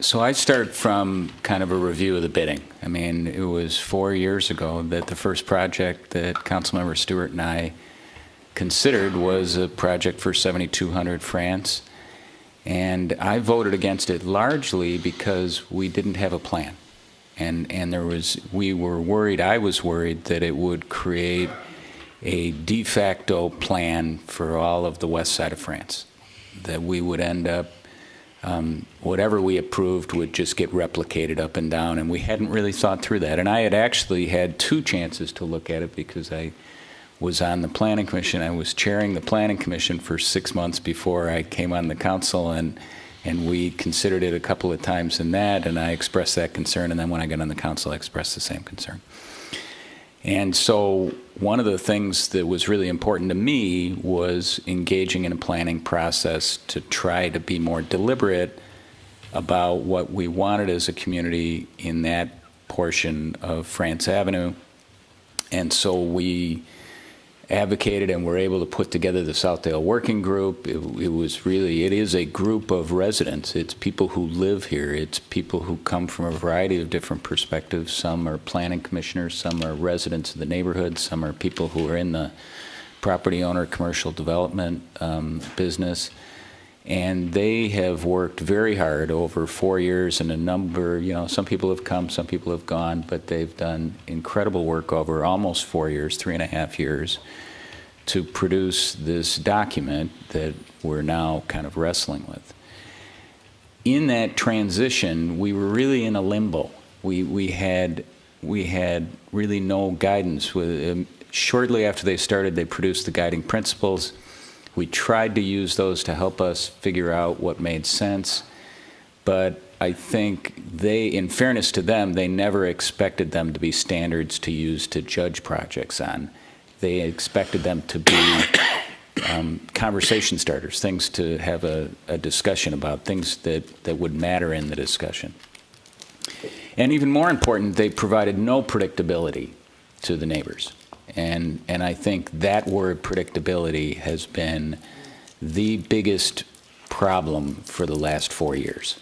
So I start from kind of a review of the bidding. I mean, it was 4 years ago that the first project that Councilmember Stewart and I considered was a project for 7200 France. And I voted against it largely because we didn't have a plan. And we were worried, I was worried that it would create a de facto plan for all of the west side of France, that we would end up, whatever we approved would just get replicated up and down, and we hadn't really thought through that. And I had actually had 2 chances to look at it because I was on the Planning Commission. I was chairing the Planning Commission for 6 months before I came on the council, and we considered it a couple of times in that, and I expressed that concern, and then when I got on the council, I expressed the same concern. And so one of the things that was really important to me was engaging in a planning process to try to be more deliberate about what we wanted as a community in that portion of France Avenue. And so we advocated and were able to put together the Southdale Working Group. It is a group of residents. It's people who live here. It's people who come from a variety of different perspectives. Some are planning commissioners, some are residents of the neighborhood, some are people who are in the property owner commercial development business. And they have worked very hard over 4 years, and a number, some people have come, some people have gone, but they've done incredible work over almost 4 years, 3.5 years, to produce this document that we're now kind of wrestling with. In that transition, we were really in a limbo. We had really no guidance. Shortly after they started, they produced the guiding principles. We tried to use those to help us figure out what made sense, but I think in fairness to them, they never expected them to be standards to use to judge projects on. They expected them to be conversation starters, things to have a discussion about, things that would matter in the discussion. And even more important, they provided no predictability to the neighbors. And I think that word predictability has been the biggest problem for the last 4 years.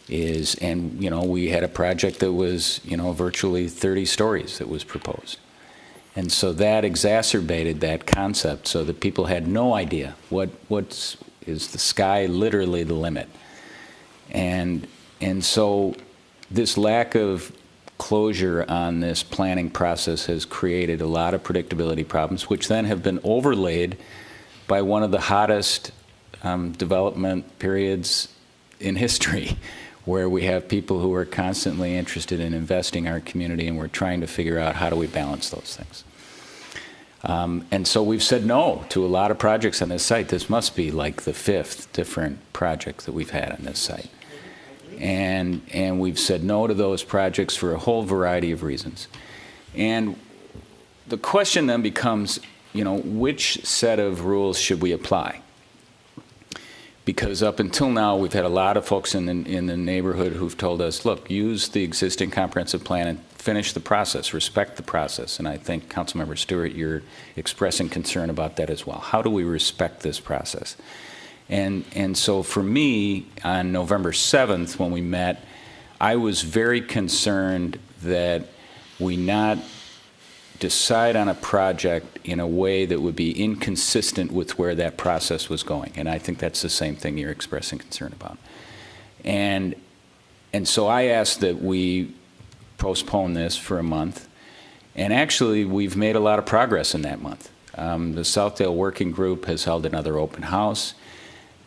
We had a project that was, virtually 30 stories that was proposed. And so that exacerbated that concept so that people had no idea is the sky literally the limit. And so this lack of closure on this planning process has created a lot of predictability problems, which then have been overlaid by one of the hottest development periods in history, where we have people who are constantly interested in investing in our community, and we're trying to figure out how do we balance those things. And so we've said no to a lot of projects on this site. This must be like the 5th different project that we've had on this site. And we've said no to those projects for a whole variety of reasons. And the question then becomes, which set of rules should we apply? Because up until now, we've had a lot of folks in the neighborhood who've told us, look, use the existing comprehensive plan and finish the process, respect the process. And I think, Councilmember Stewart, you're expressing concern about that as well. How do we respect this process? And so for me, on November 7th, when we met, I was very concerned that we not decide on a project in a way that would be inconsistent with where that process was going. And I think that's the same thing you're expressing concern about. And so I asked that we postpone this for a month. And actually, we've made a lot of progress in that month. The Southdale Working Group has held another open house.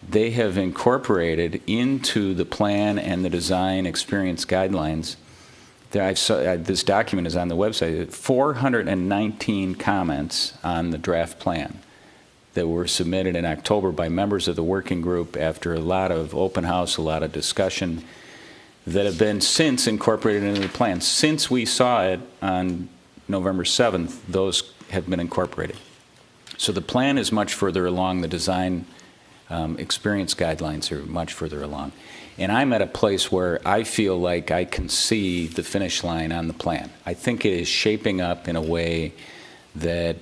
They have incorporated into the plan and the design experience guidelines. This document is on the website. 419 comments on the draft plan that were submitted in October by members of the working group after a lot of open house, a lot of discussion, that have been since incorporated into the plan. Since we saw it on November 7th, those have been incorporated. So the plan is much further along. The design experience guidelines are much further along. And I'm at a place where I feel like I can see the finish line on the plan. I think it is shaping up in a way that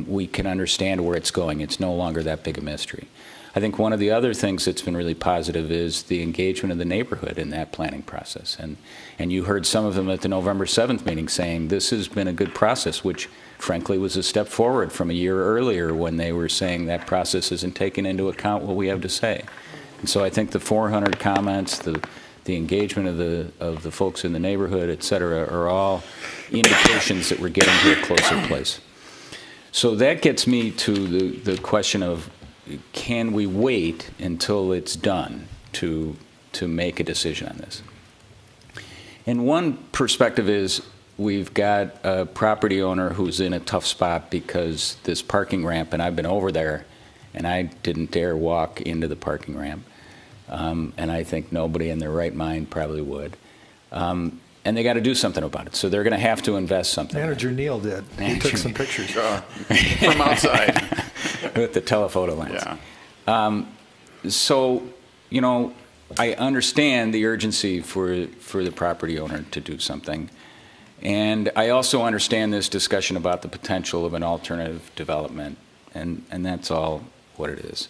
we can understand where it's going. It's no longer that big a mystery. I think one of the other things that's been really positive is the engagement of the neighborhood in that planning process. And you heard some of them at the November 7th meeting saying this has been a good process, which frankly was a step forward from a year earlier when they were saying that process isn't taking into account what we have to say. And so I think the 400 comments, the engagement of the folks in the neighborhood, et cetera, are all indications that we're getting to a closer place. So that gets me to the question of, can we wait until it's done to make a decision on this? And one perspective is we've got a property owner who's in a tough spot because this parking ramp, and I've been over there, and I didn't dare walk into the parking ramp. And I think nobody in their right mind probably would. And they got to do something about it. So they're going to have to invest something. Manager Neal did. He took some pictures. From outside. With the telephoto lens. Yeah. So, you know, I understand the urgency for the property owner to do something. And I also understand this discussion about the potential of an alternative development. And that's all what it is.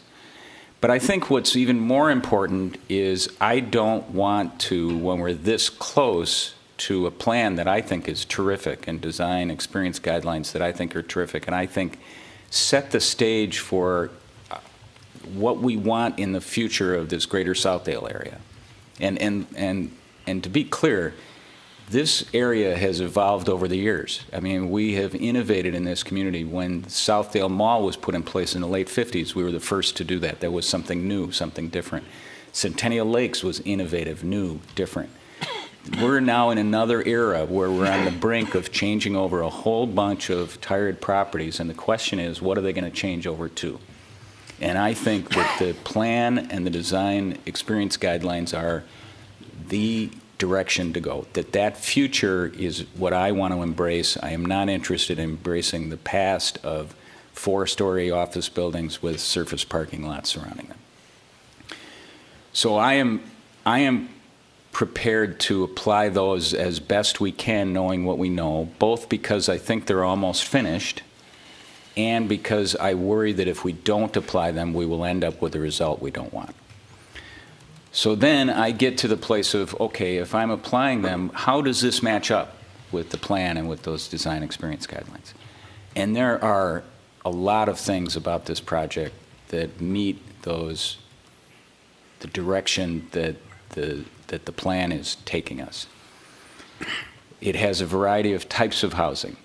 But I think what's even more important is I don't want to, when we're this close to a plan that I think is terrific and design experience guidelines that I think are terrific, and I think set the stage for what we want in the future of this greater Southdale area. And to be clear, this area has evolved over the years. I mean, we have innovated in this community. When Southdale Mall was put in place in the late 50s, we were the first to do that. That was something new, something different. Centennial Lakes was innovative, new, different. We're now in another era where we're on the brink of changing over a whole bunch of tired properties, and the question is, what are they going to change over to? And I think that the plan and the design experience guidelines are the direction to go, that future is what I want to embrace. I am not interested in embracing the past of 4-story office buildings with surface parking lots surrounding them. So I am prepared to apply those as best we can, knowing what we know, both because I think they're almost finished and because I worry that if we don't apply them, we will end up with a result we don't want. So then I get to the place of, okay, if I'm applying them, how does this match up with the plan and with those design experience guidelines? And there are a lot of things about this project that meet the direction that the plan is taking us. It has a variety of types of housing.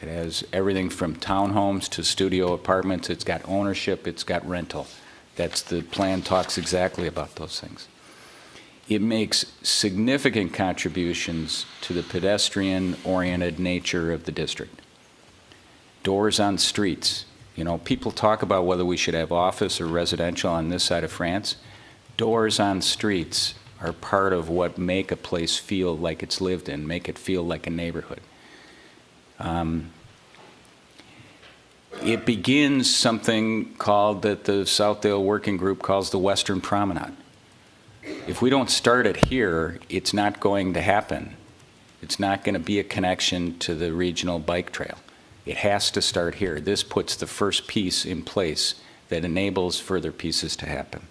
It has everything from townhomes to studio apartments. It's got ownership, it's got rental. The plan talks exactly about those things. It makes significant contributions to the pedestrian-oriented nature of the district. Doors on streets. You know, people talk about whether we should have office or residential on this side of France. Doors on streets are part of what make a place feel like it's lived in, make it feel like a neighborhood. It begins something called, that the Southdale Working Group calls the Western Promenade. If we don't start it here, it's not going to happen. It's not going to be a connection to the regional bike trail. It has to start here. This puts the first piece in place that enables further pieces to happen.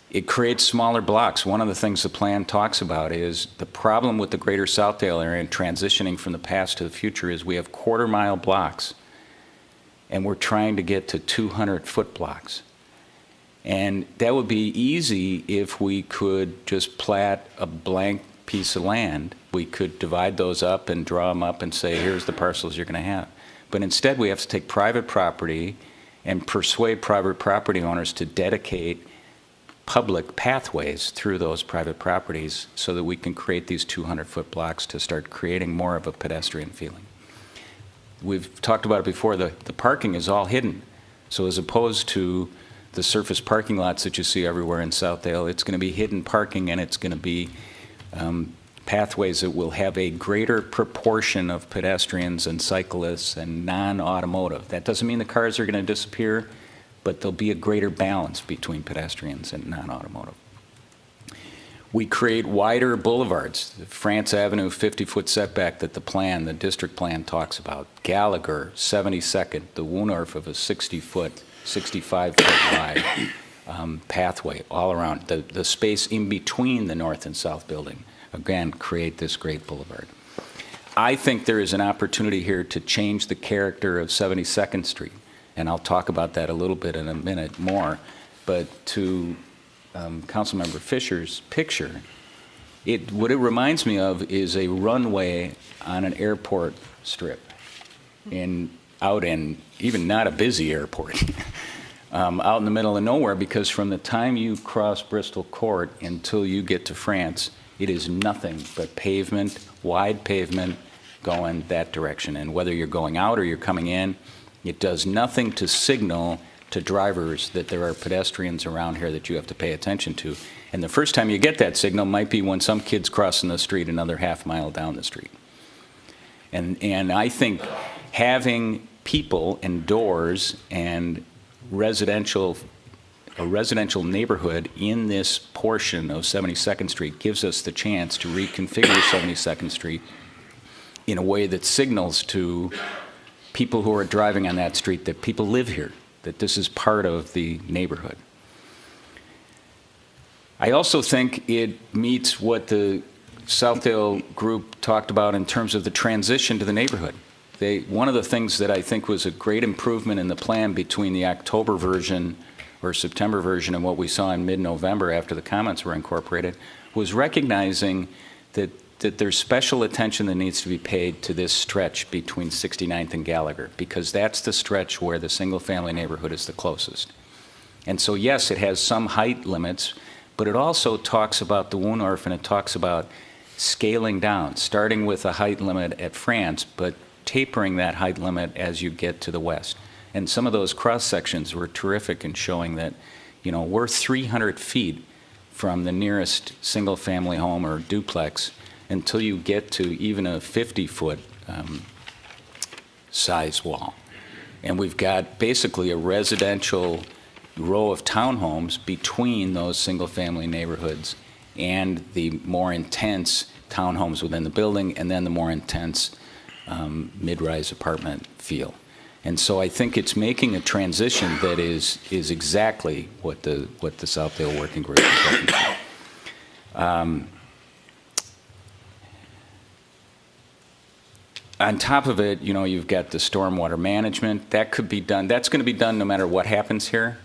It creates smaller blocks. One of the things the plan talks about is the problem with the greater Southdale area and transitioning from the past to the future is we have quarter-mile blocks, and we're trying to get to 200-foot blocks. And that would be easy if we could just plat a blank piece of land. We could divide those up and draw them up and say, here's the parcels you're going to have. But instead, we have to take private property and persuade private property owners to dedicate public pathways through those private properties so that we can create these 200-foot blocks to start creating more of a pedestrian feeling. We've talked about it before, the parking is all hidden. So as opposed to the surface parking lots that you see everywhere in Southdale, it's going to be hidden parking, and it's going to be pathways that will have a greater proportion of pedestrians and cyclists and non-automotive. That doesn't mean the cars are going to disappear, but there'll be a greater balance between pedestrians and non-automotive. We create wider boulevards. The France Avenue 50-foot setback that the district plan talks about. Gallagher, 72nd, the Woonorf of a 60-foot 65-foot wide pathway all around. The space in between the north and south building, again, create this great boulevard. I think there is an opportunity here to change the character of 72nd Street, and I'll talk about that a little bit in a minute more. But to Councilmember Fisher's picture, what it reminds me of is a runway on an airport strip, out in even not a busy airport, out in the middle of nowhere, because from the time you cross Bristol Court until you get to France, it is nothing but pavement, wide pavement going that direction. And whether you're going out or you're coming in, it does nothing to signal to drivers that there are pedestrians around here that you have to pay attention to. And the first time you get that signal might be when some kid's crossing the street another half mile down the street. And I think having people and doors and a residential neighborhood in this portion of 72nd Street gives us the chance to reconfigure 72nd Street in a way that signals to people who are driving on that street that people live here, that this is part of the neighborhood. I also think it meets what the Southdale group talked about in terms of the transition to the neighborhood. One of the things that I think was a great improvement in the plan between the October version or September version and what we saw in mid-November after the comments were incorporated was recognizing that there's special attention that needs to be paid to this stretch between 69th and Gallagher, because that's the stretch where the single-family neighborhood is the closest. And so, yes, it has some height limits, but it also talks about the Wohnhorf, and it talks about scaling down, starting with a height limit at France, but tapering that height limit as you get to the west. And some of those cross sections were terrific in showing that, we're 300 feet from the nearest single family home or duplex until you get to even a 50-foot size wall. And we've got basically a residential row of townhomes between those single family neighborhoods and the more intense townhomes within the building, and then the more intense mid-rise apartment feel. And so I think it's making a transition that is exactly what the Southdale Working Group is looking for. On top of it, you've got the stormwater management. That could be done. That's going to be done no matter what happens here.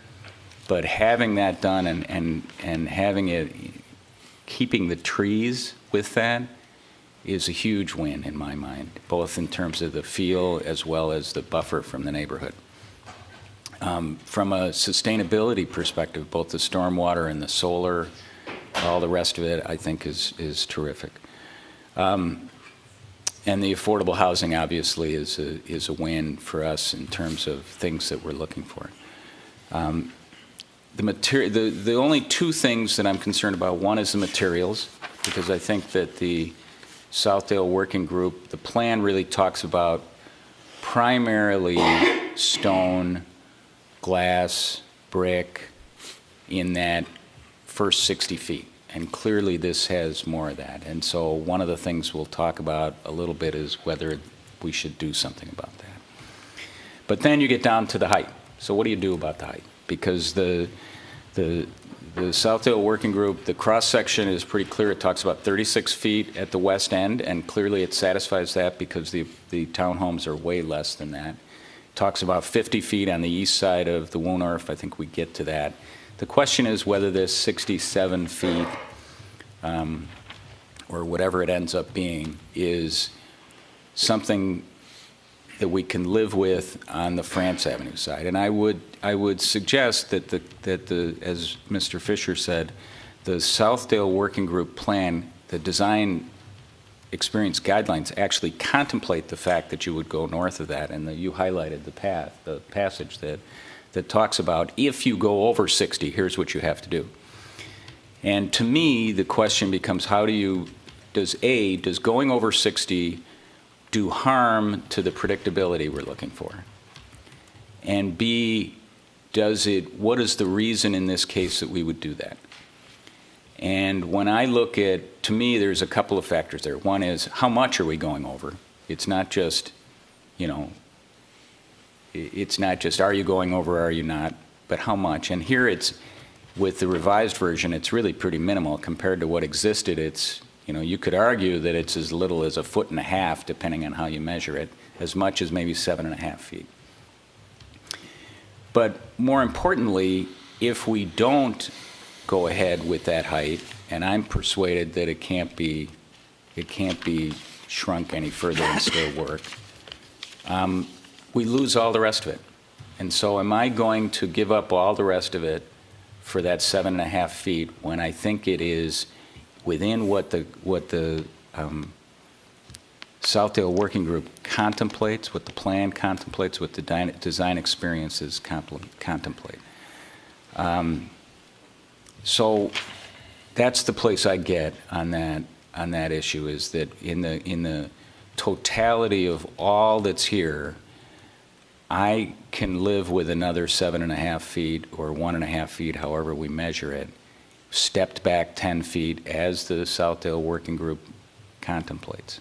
But having that done and having it, keeping the trees with that, is a huge win in my mind, both in terms of the feel as well as the buffer from the neighborhood. From a sustainability perspective, both the stormwater and the solar, all the rest of it, I think is terrific. And the affordable housing obviously is a win for us in terms of things that we're looking for. The only two things that I'm concerned about, one is the materials, because I think that the Southdale Working Group, the plan really talks about primarily stone, glass, brick in that first 60 feet. And clearly this has more of that. And so one of the things we'll talk about a little bit is whether we should do something about that. But then you get down to the height. So what do you do about the height? Because the Southdale Working Group, the cross-section is pretty clear. It talks about 36 feet at the west end, and clearly it satisfies that because the townhomes are way less than that. It talks about 50 feet on the east side of the Wohnhorf. I think we get to that. The question is whether this 67 feet, or whatever it ends up being, is something that we can live with on the France Avenue side. And I would suggest that as Mr. Fisher said, the Southdale Working Group plan, the design experience guidelines actually contemplate the fact that you would go north of that, and that you highlighted the passage that talks about if you go over 60, here's what you have to do. And to me, the question becomes, does going over 60 do harm to the predictability we're looking for? And B, what is the reason in this case that we would do that? And when I look at, to me, there's a couple of factors there. One is, how much are we going over? It's not just, it's not just are you going over, are you not, but how much. And here it's, with the revised version, it's really pretty minimal compared to what existed. It's, you could argue that it's as little as 1.5 feet, depending on how you measure it, as much as maybe 7.5 feet. But more importantly, if we don't go ahead with that height, and I'm persuaded that it can't be shrunk any further and still work, we lose all the rest of it. And so am I going to give up all the rest of it for that 7.5 feet when I think it is within what the Southdale Working Group contemplates, what the plan contemplates, what the design experiences contemplate? So that's the place I get on that issue, is that in the totality of all that's here, I can live with another 7.5 feet or 1.5 feet, however we measure it, stepped back 10 feet as the Southdale Working Group contemplates.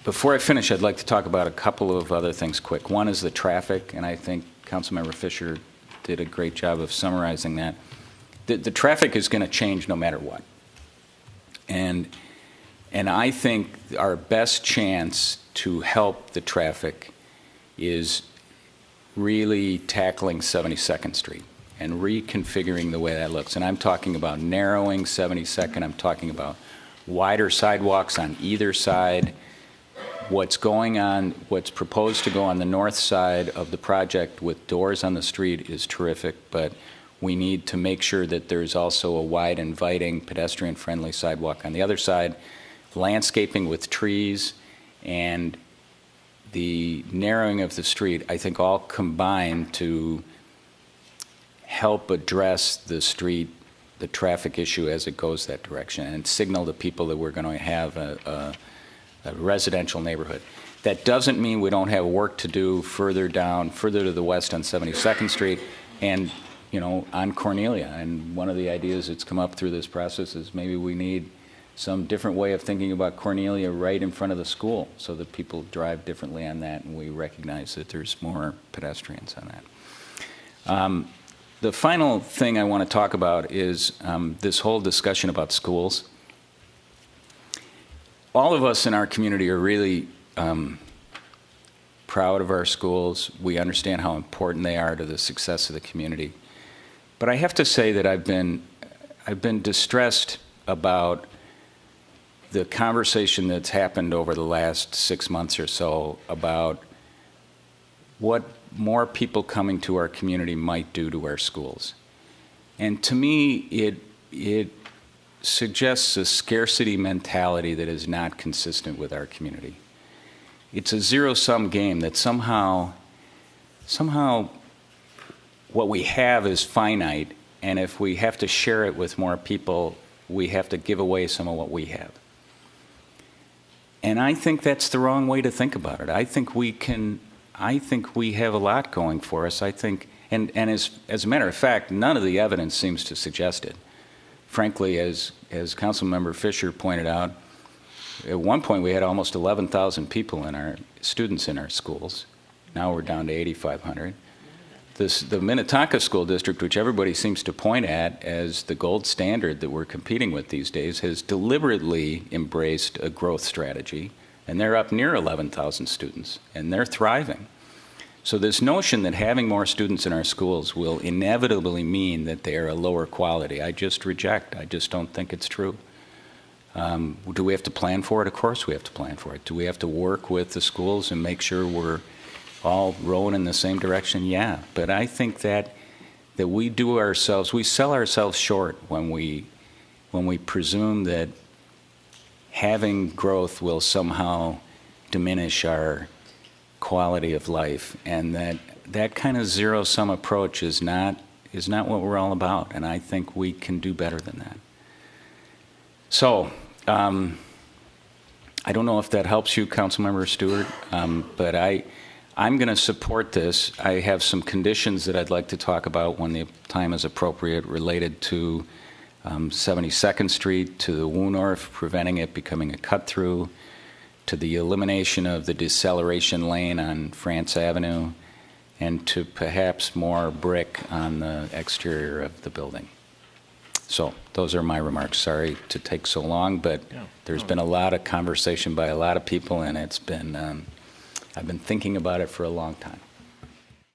Before I finish, I'd like to talk about a couple of other things quick. One is the traffic, and I think Councilmember Fisher did a great job of summarizing that. The traffic is going to change no matter what. And I think our best chance to help the traffic is really tackling 72nd Street and reconfiguring the way that looks. And I'm talking about narrowing 72nd. I'm talking about wider sidewalks on either side. What's proposed to go on the north side of the project with doors on the street is terrific, but we need to make sure that there's also a wide, inviting, pedestrian-friendly sidewalk on the other side, landscaping with trees, and the narrowing of the street, I think, all combine to help address the traffic issue as it goes that direction, and signal to people that we're going to have a residential neighborhood. That doesn't mean we don't have work to do further to the west on 72nd Street and, on Cornelia. And one of the ideas that's come up through this process is maybe we need some different way of thinking about Cornelia right in front of the school so that people drive differently on that, and we recognize that there's more pedestrians on that. The final thing I want to talk about is this whole discussion about schools. All of us in our community are really proud of our schools. We understand how important they are to the success of the community. But I have to say that I've been distressed about the conversation that's happened over the last 6 months or so about what more people coming to our community might do to our schools. And to me, it suggests a scarcity mentality that is not consistent with our community. It's a zero-sum game that somehow what we have is finite, and if we have to share it with more people, we have to give away some of what we have. And I think that's the wrong way to think about it. I think we have a lot going for us. I think, and as a matter of fact, none of the evidence seems to suggest it. Frankly, as Councilmember Fisher pointed out, at one point we had almost 11,000 students in our schools. Now we're down to 8,500. The Minnetonka School District, which everybody seems to point at as the gold standard that we're competing with these days, has deliberately embraced a growth strategy, and they're up near 11,000 students, and they're thriving. So this notion that having more students in our schools will inevitably mean that they are a lower quality, I just reject. I just don't think it's true. Do we have to plan for it? Of course we have to plan for it. Do we have to work with the schools and make sure we're all rowing in the same direction? Yeah, but I think that we sell ourselves short when we presume that having growth will somehow diminish our quality of life, and that kind of zero-sum approach is not what we're all about, and I think we can do better than that. So, I don't know if that helps you, Councilmember Stewart, but I'm going to support this. I have some conditions that I'd like to talk about when the time is appropriate related to 72nd Street, to the Woonor, preventing it becoming a cut-through, to the elimination of the deceleration lane on France Avenue, and to perhaps more brick on the exterior of the building. So those are my remarks. Sorry to take so long, but there's been a lot of conversation by a lot of people, and it's been, I've been thinking about it for a long time.